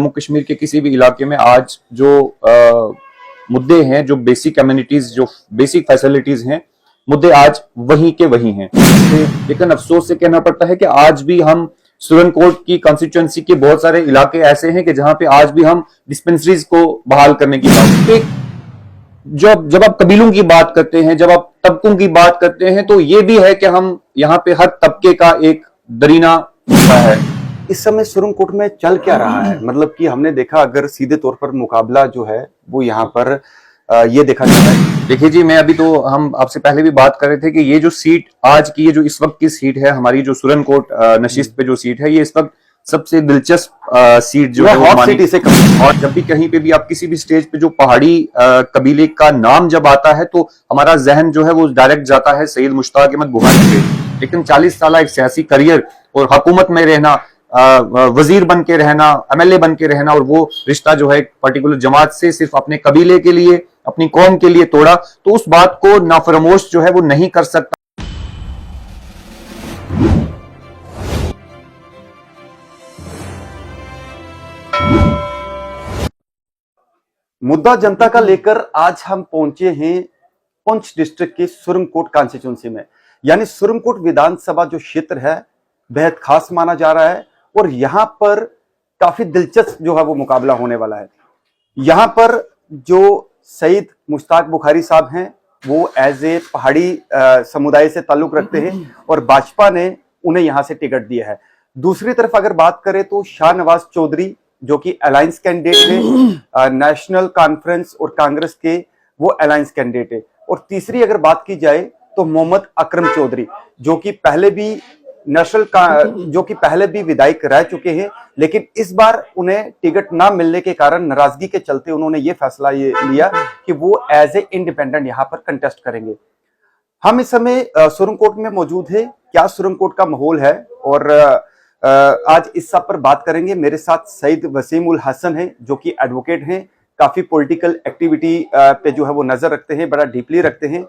जम्मू कश्मीर के किसी भी इलाके में आज जो मुद्दे हैं, जो बेसिक कम्युनिटीज, जो बेसिक फैसिलिटीज हैं, मुद्दे आज वहीं के वहीं हैं। लेकिन अफसोस से कहना पड़ता है कि आज भी हम सुरनकोट की कॉन्स्टिट्यूएंसी के बहुत सारे इलाके ऐसे हैं कि जहां पे आज भी हम डिस्पेंसरीज को बहाल करने की बात, जब आप कबीलों की बात करते हैं, जब आप तबकों की बात करते हैं, तो ये भी है कि हम यहाँ पे हर तबके का एक दरीना है। इस समय सुरनकोट में चल क्या रहा है? मतलब कि हमने देखा, अगर सीधे तौर पर मुकाबला जो है वो यहाँ पर ये देखा जाता है। देखिए जी, मैं अभी तो हम आपसे पहले भी बात कर रहे थे कि ये जो सीट आज की, ये जो इस वक्त की सीट है हमारी, जो सुरनकोट नशिस्त पे जो सीट है, ये इस वक्त सबसे दिलचस्प सीट जो है हॉट सीट इसे कहा। और जब भी कहीं पे भी आप किसी भी स्टेज पे जो पहाड़ी कबीले का नाम जब आता है तो हमारा जहन जो है वो डायरेक्ट जाता है सैयद मुश्ताक अहमद बुहारी पे। लेकिन 40 साल एक सियासी करियर और हुकूमत में रहना, वजीर बन के रहना, एमएलए बन के रहना, और वो रिश्ता जो है पर्टिकुलर जमात से सिर्फ अपने कबीले के लिए, अपनी कौम के लिए तोड़ा, तो उस बात को नाफरमोश जो है वो नहीं कर सकता। मुद्दा जनता का लेकर आज हम पहुंचे हैं पुंछ डिस्ट्रिक्ट के सुरनकोट कॉन्स्टिट्यूंसी में। यानी सुरनकोट विधानसभा जो क्षेत्र है बेहद खास माना जा रहा है और यहां पर काफी दिलचस्प जो है वो मुकाबला होने वाला है। यहां पर जो सईद मुश्ताक बुखारी साहब हैं वो एज ए पहाड़ी समुदाय से ताल्लुक रखते हैं और भाजपा ने उन्हें यहां से टिकट दिया है। दूसरी तरफ अगर बात करें तो शाहनवाज चौधरी जो कि अलायंस कैंडिडेट है, नेशनल कॉन्फ्रेंस और कांग्रेस के वो अलायंस कैंडिडेट है। और तीसरी अगर बात की जाए तो मोहम्मद अकरम चौधरी जो कि पहले भी विधायक रह चुके हैं, लेकिन इस बार उन्हें टिकट ना मिलने के कारण नाराजगी के चलते उन्होंने ये फैसला लिया कि वो एज ए इंडिपेंडेंट यहां पर कंटेस्ट करेंगे। हम इस समय सुरनकोट में मौजूद है। क्या सुरनकोट का माहौल है और आज इस सब पर बात करेंगे। मेरे साथ सईद वसीम उल हसन हैं जो कि एडवोकेट हैं, काफी पॉलिटिकल एक्टिविटी पे जो है वो नजर रखते हैं, बड़ा डीपली रखते हैं।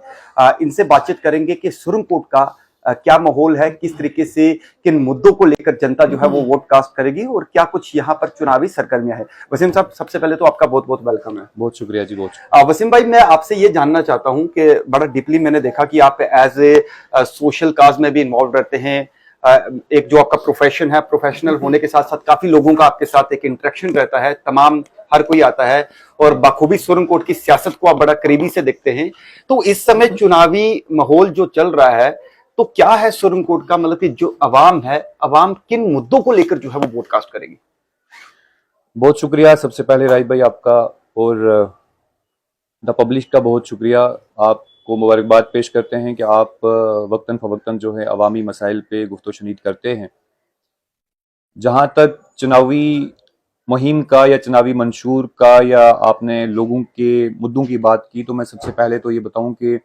इनसे बातचीत करेंगे कि सुरनकोट का क्या माहौल है, किस तरीके से किन मुद्दों को लेकर जनता जो है वो वोट कास्ट करेगी और क्या कुछ यहाँ पर चुनावी सरगर्मियां है। वसीम साहब, सबसे पहले तो आपका बहुत बहुत वेलकम है। बहुत शुक्रिया जी। बहुत वसीम भाई, मैं आपसे ये जानना चाहता हूँ कि बड़ा डीपली मैंने देखा कि आप एज ए सोशल काज में भी इन्वॉल्व रहते हैं। एक जो आपका प्रोफेशन है, प्रोफेशनल होने के साथ साथ काफी लोगों का आपके साथ एक इंटरेक्शन रहता है, तमाम हर कोई आता है और बखूबी सुरनकोट की सियासत को आप बड़ा करीबी से देखते हैं। तो इस समय चुनावी माहौल जो चल रहा है, तो क्या है सुरनकोट का, मतलब कि जो अवाम है, अवाम किन मुद्दों को लेकर जो है वो वोट कास्ट करेगी? बहुत शुक्रिया सबसे पहले राय भाई आपका, और द पब्लिश का बहुत शुक्रिया। आपको मुबारकबाद पेश करते हैं कि आप वक्तन फवक्तन जो है अवामी मसाइल पे गुफ्तो शनीद करते हैं। जहाँ तक चुनावी मुहिम का या चुनावी मंशूर का या आपने लोगों के मुद्दों की बात की, तो मैं सबसे पहले तो ये बताऊं कि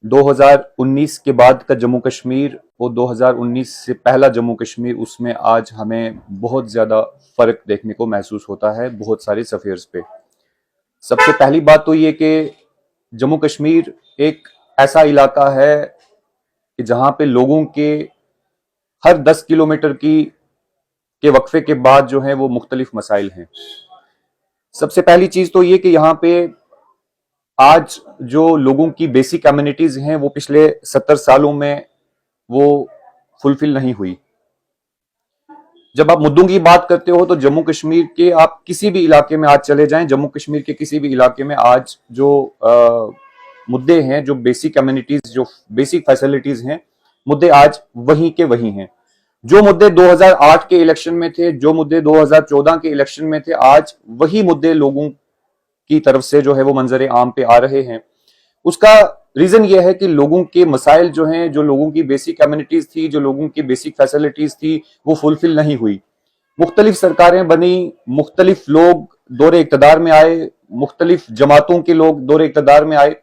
2019 के बाद का जम्मू कश्मीर और 2019 से पहला जम्मू कश्मीर, उसमें आज हमें बहुत ज़्यादा फ़र्क देखने को महसूस होता है बहुत सारे सफ़ेयर्स पे। सबसे पहली बात तो ये कि जम्मू कश्मीर एक ऐसा इलाका है कि जहाँ पे लोगों के हर 10 किलोमीटर के वक्फे के बाद जो है वो मुख्तलिफ मसाइल हैं। सबसे पहली चीज़ तो ये कि यहाँ पे आज जो लोगों की बेसिक कम्युनिटीज हैं वो पिछले 70 सालों में वो फुलफिल नहीं हुई। जब आप मुद्दों की बात करते हो तो जम्मू कश्मीर के आप किसी भी इलाके में आज चले जाएं, जम्मू कश्मीर के किसी भी इलाके में आज जो मुद्दे हैं, जो बेसिक कम्युनिटीज, जो बेसिक फैसिलिटीज हैं, मुद्दे आज वहीं के वहीं हैं। जो मुद्दे 2008 के इलेक्शन में थे, जो मुद्दे 2014 के इलेक्शन में थे, आज वही मुद्दे लोगों की तरफ से जो है वो मंजर आम पे आ रहे हैं। उसका रीजन ये है कि लोगों के मसाइल जो हैं, जो लोगों की बेसिक कम्युनिटीज थी, जो लोगों की बेसिक फैसिलिटीज थी, वो फुलफिल नहीं हुई। मुख्तलिफ सरकारें बनी, मुख्तलिफ लोग दौरे इक़्तिदार में आए, मुख्तलिफ जमातों के लोग दौरे इक़्तिदार में आए,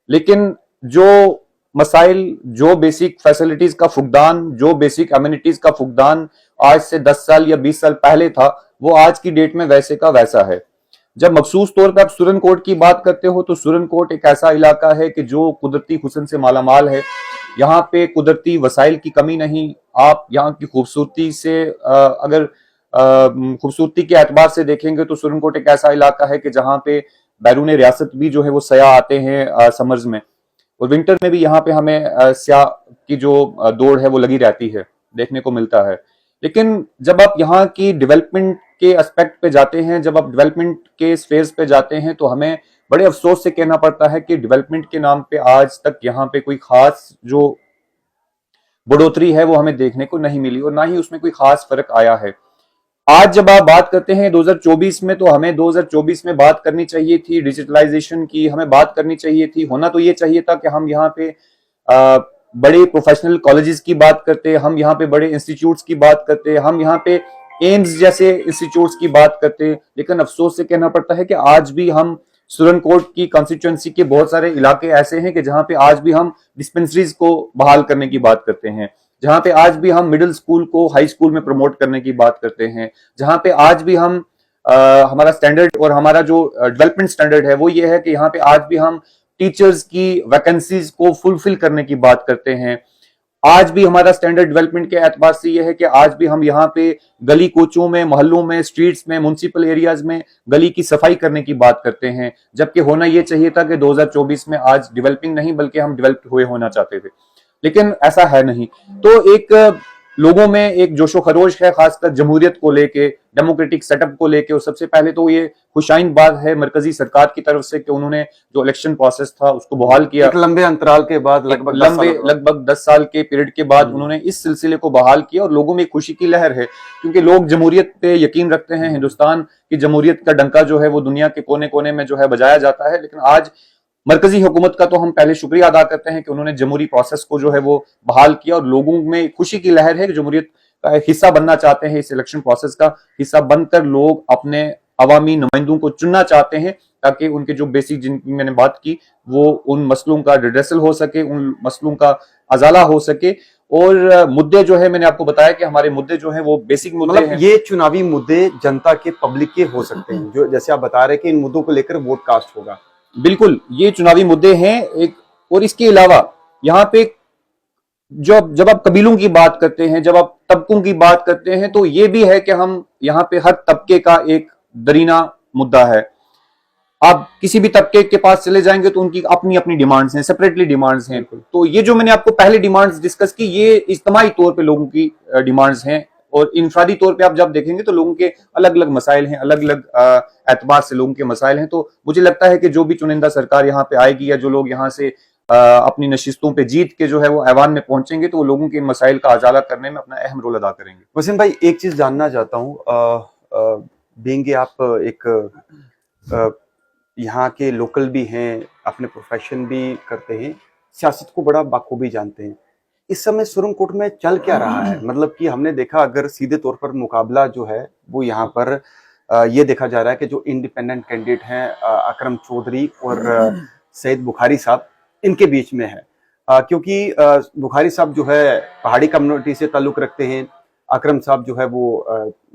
लेकिन जो मसाइल, जो बेसिक फैसिलिटीज का फुकदान, जो बेसिक कम्युनिटीज का फुकदान आज से 10 साल या 20 साल पहले था, वो आज की डेट में वैसे का वैसा है। जब मखसूस तौर पर आप सुरनकोट की बात करते हो तो सुरनकोट एक ऐसा इलाका है कि जो कुदरती हुस्न से मालामाल है। यहाँ पे कुदरती वसाइल की कमी नहीं। आप यहाँ की खूबसूरती से अगर खूबसूरती के एतबार से देखेंगे तो सुरनकोट एक ऐसा इलाका है कि जहाँ पे बैरून रियासत भी जो है वो सयाह आते हैं समर्स में, और विंटर में भी यहाँ पे हमें स्याह की जो दौड़ है वो लगी रहती है, देखने को मिलता है। लेकिन जब आप यहाँ की डेवलपमेंट के एस्पेक्ट पे जाते हैं, जब आप डेवलपमेंट के स्फेयर्स पे जाते हैं, तो हमें बड़े अफसोस से कहना पड़ता है कि डेवलपमेंट के नाम पे आज तक यहाँ पे कोई खास जो बढ़ोतरी है वो हमें देखने को नहीं मिली, और ना ही उसमें कोई खास फर्क आया है। आज जब आप बात करते हैं 2024 में, तो हमें 2024 में बात करनी चाहिए थी डिजिटलाइजेशन की, हमें बात करनी चाहिए थी, होना तो ये चाहिए था कि हम यहाँ पे बड़े प्रोफेशनल कॉलेजेस की बात करते, हम यहाँ पे बड़े इंस्टीट्यूट्स की बात करते, हम यहाँ पे एम्स जैसे इंस्टीट्यूट्स की बात करते। लेकिन अफसोस से कहना पड़ता है कि आज भी हम सुरनकोट की कॉन्स्टिट्यूएंसी के बहुत सारे इलाके ऐसे हैं कि जहां पे आज भी हम डिस्पेंसरीज को बहाल करने की बात करते हैं, जहां पे आज भी हम मिडिल स्कूल को हाई स्कूल में प्रमोट करने की बात करते हैं, जहां पे आज भी हम हमारा स्टैंडर्ड और हमारा जो डेवलपमेंट स्टैंडर्ड है वो ये है कि यहाँ पे आज भी हम टीचर्स की वैकेंसीज को फुलफिल करने की बात करते हैं। आज भी हमारा स्टैंडर्ड डेवलपमेंट के एतबार से ये है कि आज भी हम यहाँ पे गली कोचों में, मोहल्लों में, स्ट्रीट्स में, म्युनिसिपल एरियाज में गली की सफाई करने की बात करते हैं, जबकि होना ये चाहिए था कि 2024 में आज डेवलपिंग नहीं बल्कि हम डेवलप्ड हुए होना चाहते थे, लेकिन ऐसा है नहीं। तो एक लोगों में एक जोशो खरोश है, खासकर जमहूरियत को लेके, डेमोक्रेटिक सेटअप को लेके, और सबसे पहले तो ये खुशाइन बात है मरकजी सरकार की तरफ से कि उन्होंने जो इलेक्शन प्रोसेस था उसको बहाल किया। एक लंबे अंतराल के बाद, लगभग 10 साल के पीरियड के बाद उन्होंने इस सिलसिले को बहाल किया, और लोगों में खुशी की लहर है, क्योंकि लोग जमहूरियत पे यकीन रखते हैं। हिंदुस्तान की जमहूरियत का डंका जो है वो दुनिया के कोने कोने में जो है बजाया जाता है, लेकिन आज मरकजी हुकूमत का तो हम पहले शुक्रिया अदा करते हैं कि उन्होंने जमहूरी प्रोसेस को जो है वो बहाल किया, और लोगों में खुशी की लहर है कि जमहूरियत का हिस्सा बनना चाहते हैं, इस इलेक्शन प्रोसेस का हिस्सा बनकर लोग अपने अवामी नुमाइंदों को चुनना चाहते हैं, ताकि उनके जो बेसिक, जिनकी मैंने बात की, वो उन मसलों का रिड्रेसल हो सके, उन मसलों का अजाला हो सके। और मुद्दे जो है, मैंने आपको बताया कि हमारे मुद्दे जो है वो बेसिक मुद्दे हैं। ये चुनावी मुद्दे जनता के, पब्लिक के हो सकते हैं, जो जैसे आप बता रहे हैं कि इन मुद्दों को लेकर वोट कास्ट होगा। बिल्कुल, ये चुनावी मुद्दे हैं एक। और इसके अलावा यहाँ पे जब आप कबीलों की बात करते हैं, जब आप तबकों की बात करते हैं, तो ये भी है कि हम यहाँ पे हर तबके का एक दरीना मुद्दा है। आप किसी भी तबके के पास चले जाएंगे तो उनकी अपनी अपनी डिमांड्स हैं, सेपरेटली डिमांड्स हैं। तो ये जो मैंने आपको पहले डिमांड्स डिस्कस की, ये इज्तिमाई तौर पे लोगों की डिमांड्स हैं, और इनफरादी तौर पे आप जब देखेंगे तो लोगों के अलग अलग मसाइल हैं, अलग अलग एतबार से लोगों के मसाइल हैं। तो मुझे लगता है कि जो भी चुनिंदा सरकार यहाँ पे आएगी, या जो लोग यहाँ से अपनी नशिस्तों पे जीत के जो है वो ऐवान में पहुंचेंगे, तो वो लोगों के इन मसाइल का अजाला करने में अपना अहम रोल अदा करेंगे। वसीम भाई, एक चीज जानना चाहता हूँ, बेंगे आप एक यहाँ के लोकल भी हैं, अपने प्रोफेशन भी करते हैं, सियासत को बड़ा बाखूबी जानते हैं। इस समय सुरनकोट में चल क्या रहा है? मतलब कि हमने देखा, अगर सीधे तौर पर मुकाबला जो है वो यहाँ पर ये देखा जा रहा है कि जो इंडिपेंडेंट कैंडिडेट हैं अकरम चौधरी और सईद बुखारी साहब, इनके बीच में है, क्योंकि बुखारी साहब जो है पहाड़ी कम्युनिटी से ताल्लुक रखते हैं, अकरम साहब जो है वो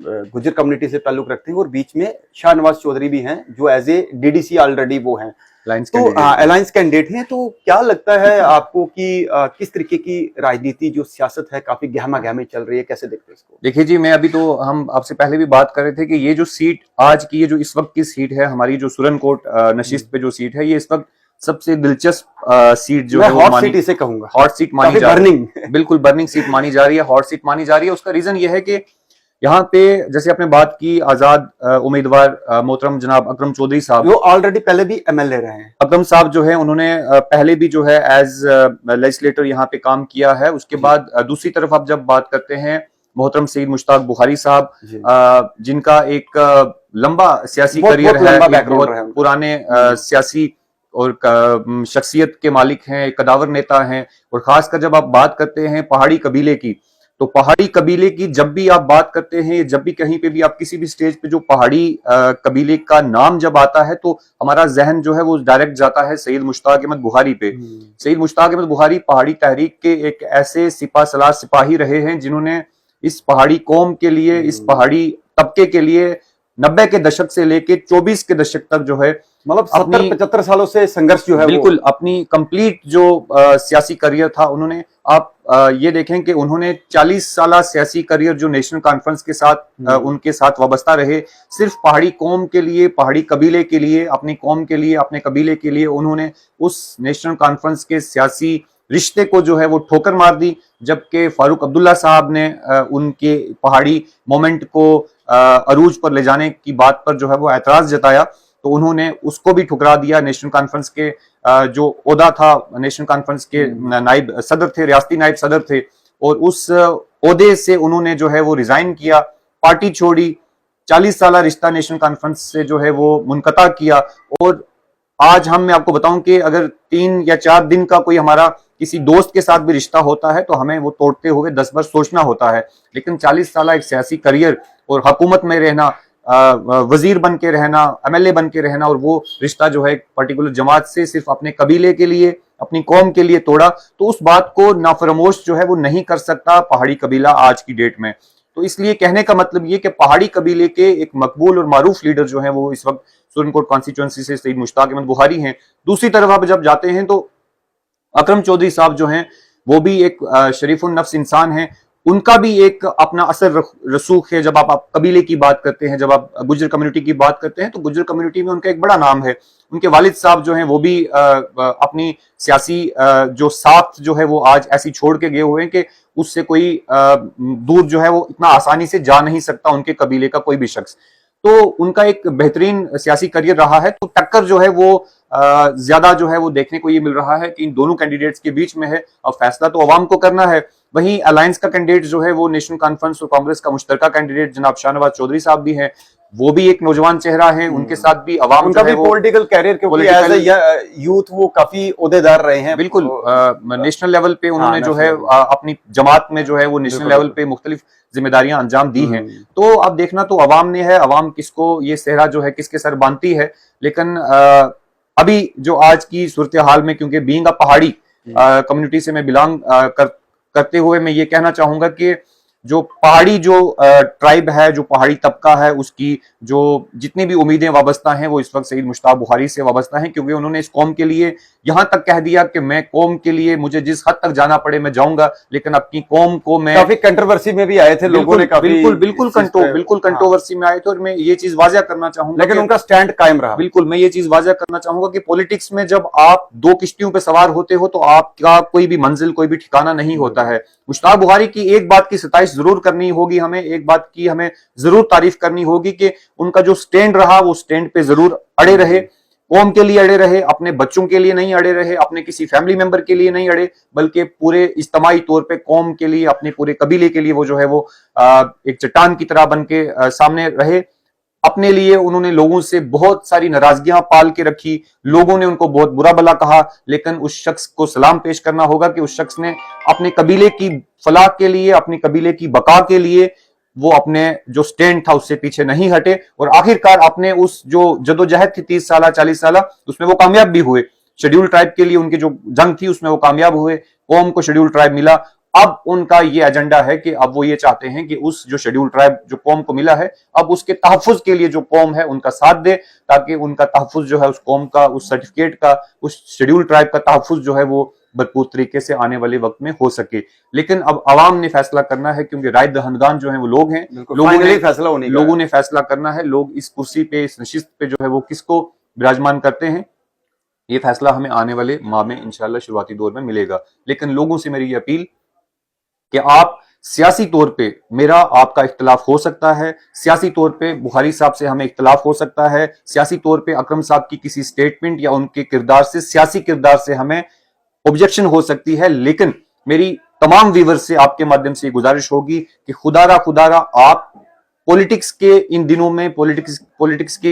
गुजर कम्युनिटी से ताल्लुक रखते हैं, और बीच में शाहनवाज चौधरी भी हैं जो एज ए डीडीसी ऑलरेडी वो हैं, तो अलायंस कैंडिडेट हैं। तो क्या लगता है आपको कि किस तरीके की राजनीति, जो सियासत है, काफी गहमा गहमी चल रही है, कैसे देखते हैं इसको? देखिए जी, मैं अभी तो, हम आपसे पहले भी बात कर रहे थे कि ये जो सीट आज की, ये जो इस वक्त की सीट है हमारी, जो सुरनकोट नशिस्त पे जो सीट है, ये इस वक्त सबसे दिलचस्प सीट जो है वो हॉट सीट इसे कहूंगा, हॉट सीट मानी जा रही है। बर्निंग बिल्कुल बर्निंग सीट मानी जा रही है, हॉट सीट मानी जा रही है। उसका रीजन ये है कि यहाँ पे, जैसे आपने बात की, आजाद उम्मीदवार मोहतरम जनाब अकरम चौधरी साहब, जो ऑलरेडी पहले भी एमएलए रहे हैं। अकरम साहब जो है उन्होंने पहले भी जो है एज लेजिस्लेटर यहाँ पे काम किया है। उसके बाद दूसरी तरफ आप जब बात करते हैं मोहतरम सईद मुश्ताक बुखारी साहब, जिनका एक लंबा सियासी करियर है, बहुत पुराने सियासी और शख्सियत के मालिक हैं, कदावर नेता हैं। और खासकर जब आप बात करते हैं पहाड़ी कबीले की, तो पहाड़ी कबीले की जब भी आप बात करते हैं, जब भी कहीं पे भी आप किसी भी स्टेज पे जो पहाड़ी कबीले का नाम जब आता है, तो हमारा जहन जो है वो डायरेक्ट जाता है सईद मुश्ताक अहमद बुखारी पे। सईद मुश्ताक अहमद बुखारी पहाड़ी तहरीक के एक ऐसे सिपाह सिपाही रहे हैं जिन्होंने इस पहाड़ी कौम के लिए, इस पहाड़ी तबके के लिए 90 के दशक से लेके 24 के दशक तक जो है मतलब अपनी 70-75 सालों से संघर्ष जो है बिल्कुल अपनी कंप्लीट जो सियासी करियर था उन्होंने, आप ये देखें कि उन्होंने 40 साल सियासी करियर जो नेशनल कॉन्फ्रेंस के साथ उनके साथ वाबस्ता रहे, सिर्फ पहाड़ी कौम के लिए, पहाड़ी कबीले के लिए, अपनी कौम के लिए, अपने कबीले के लिए उन्होंने उस नेशनल कॉन्फ्रेंस के सियासी रिश्ते को जो है वो ठोकर मार दी। जबकि फारूक अब्दुल्ला साहब ने उनके पहाड़ी मोमेंट को अरूज पर ले जाने की बात पर जो है वो एतराज जताया, तो उन्होंने उसको भी ठुकरा दिया। नेशनल कॉन्फ्रेंस के जो ओहदा था, नेशनल कॉन्फ्रेंस के नायब सदर थे, रियासती नायब सदर थे, और उस ओहदे से उन्होंने जो है वो रिजाइन किया, पार्टी छोड़ी, 40 साल रिश्ता नेशनल कॉन्फ्रेंस से जो है वो मुनकता किया। और आज मैं आपको बताऊं कि अगर 3 या 4 दिन का कोई हमारा किसी दोस्त के साथ भी रिश्ता होता है तो हमें वो तोड़ते हुए 10 बार सोचना होता है, लेकिन 40 साल एक सियासी करियर और हुकूमत में रहना, वजीर बन के रहना, एमएलए बन के रहना, और वो रिश्ता जो है पर्टिकुलर जमात से सिर्फ अपने कबीले के लिए, अपनी कौम के लिए तोड़ा, तो उस बात को नाफरमोश जो है वो नहीं कर सकता पहाड़ी कबीला आज की डेट में। तो इसलिए कहने का मतलब ये कि पहाड़ी कबीले के एक मकबूल और मारूफ लीडर जो है वो इस वक्त सुप्रीम कोर्ट कॉन्स्टिट्यूंसी से सईद मुश्ताक अहमद बुखारी हैं। दूसरी तरफ आप जब जाते हैं तो अकरम चौधरी साहब जो हैं वो भी एक शरीफुन नफ्स इंसान हैं, उनका भी एक अपना असर रसूख है। जब आप कबीले की बात करते हैं, जब आप गुज्जर कम्युनिटी की बात करते हैं, तो गुज्जर कम्युनिटी में उनका एक बड़ा नाम है। उनके वालिद साहब जो हैं वो भी अपनी सियासी जो साथ जो है वो आज ऐसी छोड़ के गए हुए हैं कि उससे कोई दूर जो है वो इतना आसानी से जा नहीं सकता उनके कबीले का कोई भी शख्स। तो उनका एक बेहतरीन सियासी करियर रहा है। तो टक्कर जो है वो ज्यादा जो है वो देखने को ये मिल रहा है कि इन दोनों कैंडिडेट्स के बीच में है। अब फैसला तो अवाम को करना है। वहीं अलायंस का कैंडिडेट जो है वो नेशनल कॉन्फ्रेंस और कांग्रेस का मुश्तरका कैंडिडेट जनाब शाहनवाज चौधरी साहब भी हैं, वो भी एक नौजवान चेहरा है, उनके साथ भी अवाम उनका भी पॉलिटिकल कैरियर, क्योंकि एज ए यूथ वो काफी ओहदेदार रहे हैं। बिल्कुल नेशनल लेवल पे उन्होंने जो है अपनी जमात में जो है वो नेशनल लेवल पे मुख्तलिफ जिम्मेदारियां अंजाम दी हैं। तो अब देखना तो अवाम ने है, अवाम किसको ये सेहरा जो है किसके सर बांधती है। लेकिन अभी जो आज की सूरत हाल में, क्योंकि बीइंग अ पहाड़ी कम्युनिटी से मैं बिलोंग करते हुए मैं ये कहना चाहूंगा कि जो पहाड़ी जो ट्राइब है, जो पहाड़ी तबका है, उसकी जो जितनी भी उम्मीदें वाबस्ता हैं वो इस वक्त सईद मुश्ताक बुखारी से वाबस्ता हैं, क्योंकि उन्होंने इस कौम के लिए यहां तक कह दिया कि मैं कौम के लिए मुझे जिस हद तक जाना पड़े मैं जाऊंगा, लेकिन अपनी कौम को मैं काफी कंट्रोवर्सी में भी आए थे लोगों ने, बिल्कुल कंट्रोवर्सी में आए थे। और मैं ये चीज वाज़ह करना चाहूंगा, लेकिन उनका स्टैंड कायम रहा। बिल्कुल मैं ये चीज वाज़ह करना चाहूंगा कि पॉलिटिक्स में जब आप 2 किश्तियों पे सवार होते हो तो आपका कोई भी मंजिल, कोई भी ठिकाना नहीं होता है। मुश्ताक बुखारी की एक बात की सताइश जरूर करनी होगी हमें, एक बात की हमें जरूर तारीफ करनी होगी कि उनका जो स्टैंड रहा वो स्टैंड पे जरूर अड़े रहे, कौम के लिए अड़े रहे, अपने बच्चों के लिए नहीं अड़े रहे, अपने किसी फैमिली मेंबर के लिए नहीं अड़े, बल्कि पूरे इज्तमाई तौर पे कौम के लिए, अपने पूरे कबीले के लिए वो जो है वो एक चट्टान की तरह बन के सामने रहे। अपने लिए उन्होंने लोगों से बहुत सारी नाराजगियां पाल के रखी, लोगों ने उनको बहुत बुरा भला कहा, लेकिन उस शख्स को सलाम पेश करना होगा कि उस शख्स ने अपने कबीले की फलाह के लिए, अपने कबीले की बका के लिए वो अपने जो स्टैंड था उससे पीछे नहीं हटे, और आखिरकार अपने उस जो जदोजहद थी 30 साल 40 साल उसमें वो कामयाब भी हुए। शेड्यूल ट्राइब के लिए उनकी जो जंग थी उसमें वो कामयाब हुए, कौम को शेड्यूल ट्राइब मिला। अब उनका ये एजेंडा है कि अब वो ये चाहते हैं कि उस जो शेड्यूल ट्राइब जो कौम को मिला है, अब उसके तहफ्फुज के लिए जो कौम है उनका साथ दे, ताकि उनका तहफ्फुज जो है उस कौम का, उस सर्टिफिकेट का, उस शेड्यूल ट्राइब का तहफ्फुज जो है वो भरपूर तरीके से आने वाले वक्त में हो सके। लेकिन अब अवाम ने फैसला करना है, क्योंकि राय दहनदान जो है वो लोग हैं, लोगों ने फैसला करना है। लोग इस कुर्सी पे, इस नशिस्त पे जो है वो किसको विराजमान करते हैं, ये फैसला हमें आने वाले माह में इंशाल्लाह शुरुआती दौर में मिलेगा। लेकिन लोगों से मेरी अपील कि आप सियासी तौर पे, मेरा आपका इख्तलाफ हो सकता है, सियासी तौर पे बुखारी साहब से हमें इख्तलाफ हो सकता है, सियासी तौर पे अकरम साहब की किसी स्टेटमेंट या उनके किरदार से, सियासी किरदार से हमें ऑब्जेक्शन हो सकती है, लेकिन मेरी तमाम व्यूअर्स से आपके माध्यम से गुजारिश होगी कि खुदारा आप पॉलिटिक्स के इन दिनों में, पॉलिटिक्स के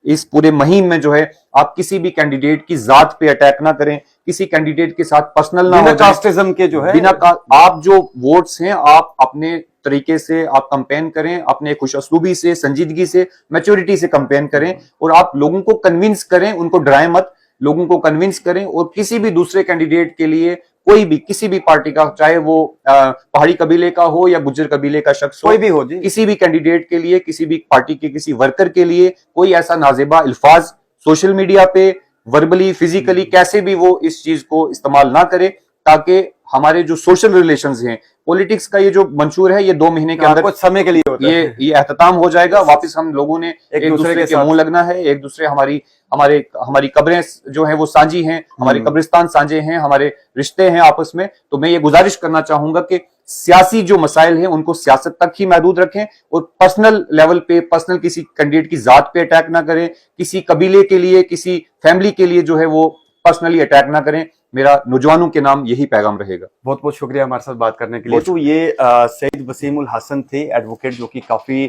इस पूरे मुहिम में जो है आप किसी भी कैंडिडेट की जात पे अटैक ना करें, किसी कैंडिडेट के साथ पर्सनल ना हो, कास्टिज्म के जो है आप जो वोट्स हैं आप अपने तरीके से आप कंपेन करें, अपने खुशअस्लूबी से, संजीदगी से, मैच्योरिटी से कंपेन करें, और आप लोगों को कन्विंस करें, उनको डराएं मत, लोगों को कन्विंस करें। और किसी भी दूसरे कैंडिडेट के लिए, कोई भी किसी भी पार्टी का, चाहे वो पहाड़ी कबीले का हो या गुज्जर कबीले का शख्स कोई भी हो जी, किसी भी कैंडिडेट के लिए, किसी भी पार्टी के किसी वर्कर के लिए कोई ऐसा नाजेबा अल्फाज सोशल मीडिया पे वर्बली फिजिकली कैसे भी वो इस चीज को इस्तेमाल ना करे, ताकि हमारे जो सोशल रिलेशंस हैं, पॉलिटिक्स का ये जो मंशूर है ये 2 महीने के अंदर कुछ समय के लिए होता है। ये एहतताम हो जाएगा। वापस हम लोगों ने एक दूसरे के साथ मुंह लगना है, एक दूसरे हमारी कब्रें जो हैं वो साझी हैं, हमारे कब्रिस्तान साझे हैं, हमारे रिश्ते हैं आपस में। तो मैं ये गुजारिश करना चाहूंगा कि सियासी जो मसाइल हैं उनको सियासत तक ही महदूद रखें और पर्सनल लेवल पे, पर्सनल किसी कैंडिडेट की जात पे अटैक ना करें, किसी कबीले के लिए, किसी फैमिली के लिए जो है वो पर्सनली अटैक ना करें। मेरा नौजवानों के नाम यही पैगाम रहेगा। बहुत बहुत शुक्रिया हमारे साथ बात करने के लिए। तो ये सईद वसीमुल हसन थे, एडवोकेट, जो कि काफी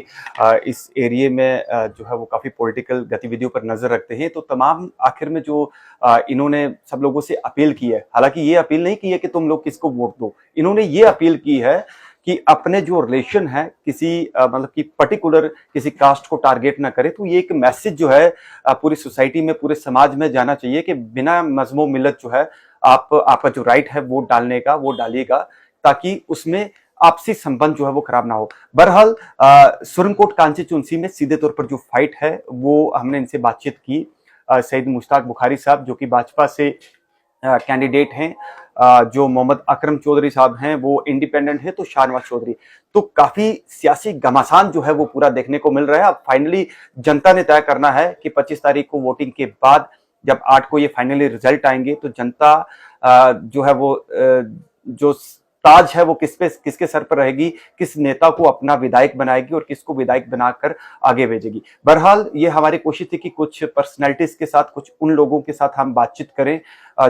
इस एरिया में जो है वो काफी पॉलिटिकल गतिविधियों पर नजर रखते हैं। तो तमाम आखिर में जो इन्होंने सब लोगों से अपील की है, हालांकि ये अपील नहीं की है कि तुम लोग किसको वोट दो, इन्होंने ये अपील की है कि अपने जो रिलेशन है किसी मतलब कि पर्टिकुलर किसी कास्ट को टारगेट ना करे। तो ये एक मैसेज जो है पूरी सोसाइटी में, पूरे समाज में जाना चाहिए कि बिना मजहब मिल्लत जो है आपका जो राइट है वोट डालने का, वो डालिएगा, ताकि उसमें आपसी संबंध जो है वो खराब ना हो। बहरहाल सुरनकोट कांस्टिट्यूंसी में सीधे तौर पर जो फाइट है वो हमने इनसे बातचीत की। सईद मुश्ताक बुखारी साहब जो कि भाजपा से कैंडिडेट हैं, जो मोहम्मद अकरम चौधरी साहब हैं वो इंडिपेंडेंट है, तो शाहनवाज चौधरी। तो काफी सियासी घमासान जो है वो पूरा देखने को मिल रहा है। अब फाइनली जनता ने तय करना है कि 25 तारीख को वोटिंग के बाद जब 8 को ये फाइनली रिजल्ट आएंगे तो जनता जो है वो जो ताज है वो किसके सर पर रहेगी, किस नेता को अपना विधायक बनाएगी और किसको विधायक बनाकर आगे भेजेगी। बहरहाल ये हमारी कोशिश थी कि कुछ पर्सनैलिटीज के साथ, कुछ उन लोगों के साथ हम बातचीत करें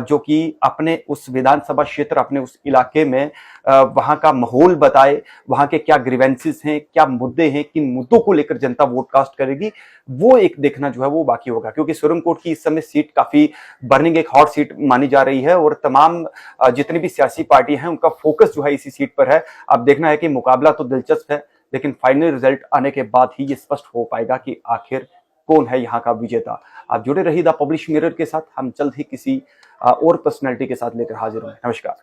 जो कि अपने उस विधानसभा क्षेत्र, अपने उस इलाके में वहां का माहौल बताए, वहां के क्या ग्रीवेंसेस हैं, क्या मुद्दे हैं, किन मुद्दों को लेकर जनता वोट कास्ट करेगी, वो एक देखना जो है वो बाकी होगा। क्योंकि सुरनकोट की इस समय सीट काफी बर्निंग, एक हॉट सीट मानी जा रही है और तमाम जितनी भी सियासी पार्टी हैं उनका फोकस जो है इसी सीट पर है। अब देखना है कि मुकाबला तो दिलचस्प है, लेकिन फाइनल रिजल्ट आने के बाद ही ये स्पष्ट हो पाएगा कि आखिर कौन है यहाँ का विजेता। आप जुड़े रहिए द पब्लिश मिरर के साथ। हम जल्द ही किसी और पर्सनैलिटी के साथ लेकर हाजिर होंगे। नमस्कार।